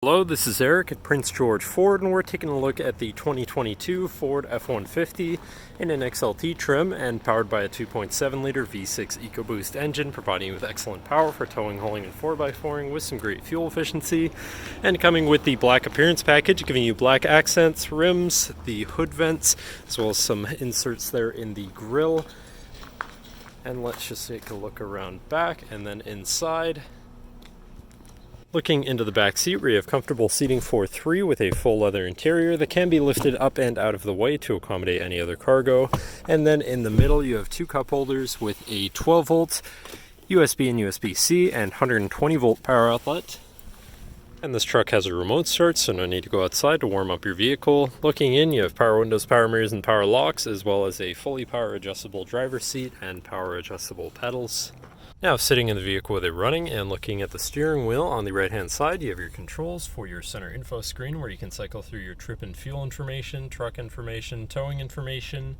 Hello, this is Eric at Prince George Ford, and we're taking a look at the 2022 Ford F-150 in an XLT trim and powered by a 2.7-liter V6 EcoBoost engine, providing you with excellent power for towing, hauling, and 4x4ing with some great fuel efficiency. And coming with the black appearance package, giving you black accents, rims, the hood vents, as well as some inserts there in the grille. And let's just take a look around back and then inside. Looking into the back seat, where you have comfortable seating for three with a full leather interior that can be lifted up and out of the way to accommodate any other cargo. And then in the middle, you have two cup holders with a 12-volt USB and USB-C and 120-volt power outlet. And this truck has a remote start, so no need to go outside to warm up your vehicle. Looking in, you have power windows, power mirrors, and power locks, as well as a fully power adjustable driver's seat and power adjustable pedals. Now, sitting in the vehicle with it running and looking at the steering wheel, on the right hand side you have your controls for your center info screen, where you can cycle through your trip and fuel information, truck information, towing information,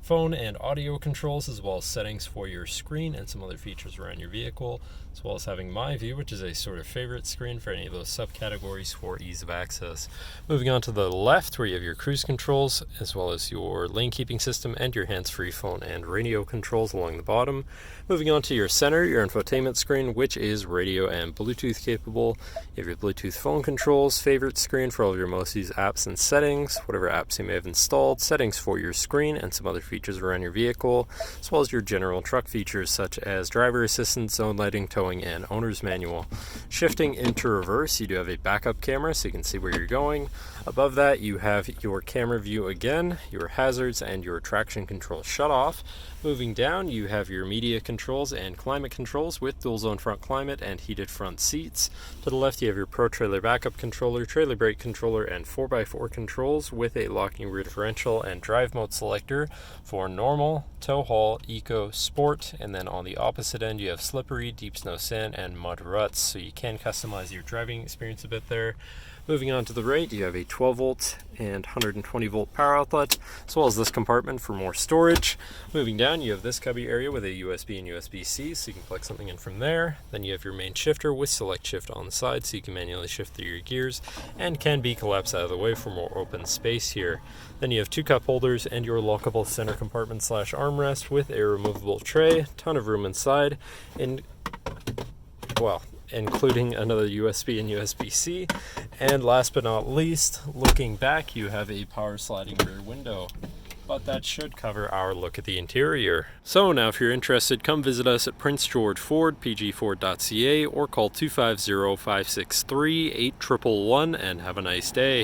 phone and audio controls, as well as settings for your screen and some other features around your vehicle, as well as having My View, which is a sort of favorite screen for any of those subcategories for ease of access. Moving on to the left, where you have your cruise controls, as well as your lane keeping system and your hands-free phone and radio controls along the bottom. Moving on to your center, your infotainment screen, which is radio and Bluetooth capable. You have your Bluetooth phone controls, favorite screen for all of your most used apps and settings, whatever apps you may have installed, settings for your screen, and some other features around your vehicle, as well as your general truck features such as driver assistance, zone lighting, towing, and owner's manual. Shifting into reverse, you do have a backup camera so you can see where you're going. Above that, you have your camera view again, your hazards, and your traction control shutoff. Moving down, you have your media controls and climate controls with dual zone front climate and heated front seats. To the left, you have your Pro Trailer backup controller, trailer brake controller, and 4x4 controls with a locking rear differential and drive mode selector for normal, tow haul, eco, sport, and then on the opposite end you have slippery, deep snow, sand, and mud ruts, so you can customize your driving experience a bit there. Moving on to the right, you have a 12-volt and 120-volt power outlet, as well as this compartment for more storage. Moving down, you have this cubby area with a USB and USB-C, so you can plug something in from there. Then you have your main shifter with select shift on the side, so you can manually shift through your gears, and can be collapsed out of the way for more open space here. Then you have two cup holders and your lockable center compartment / armrest with a removable tray, ton of room inside, including another USB and USB-C. And last but not least, looking back, you have a power sliding rear window. But that should cover our look at the interior. So now if you're interested, come visit us at Prince George Ford, pgford.ca, or call 250-563-8111 and have a nice day.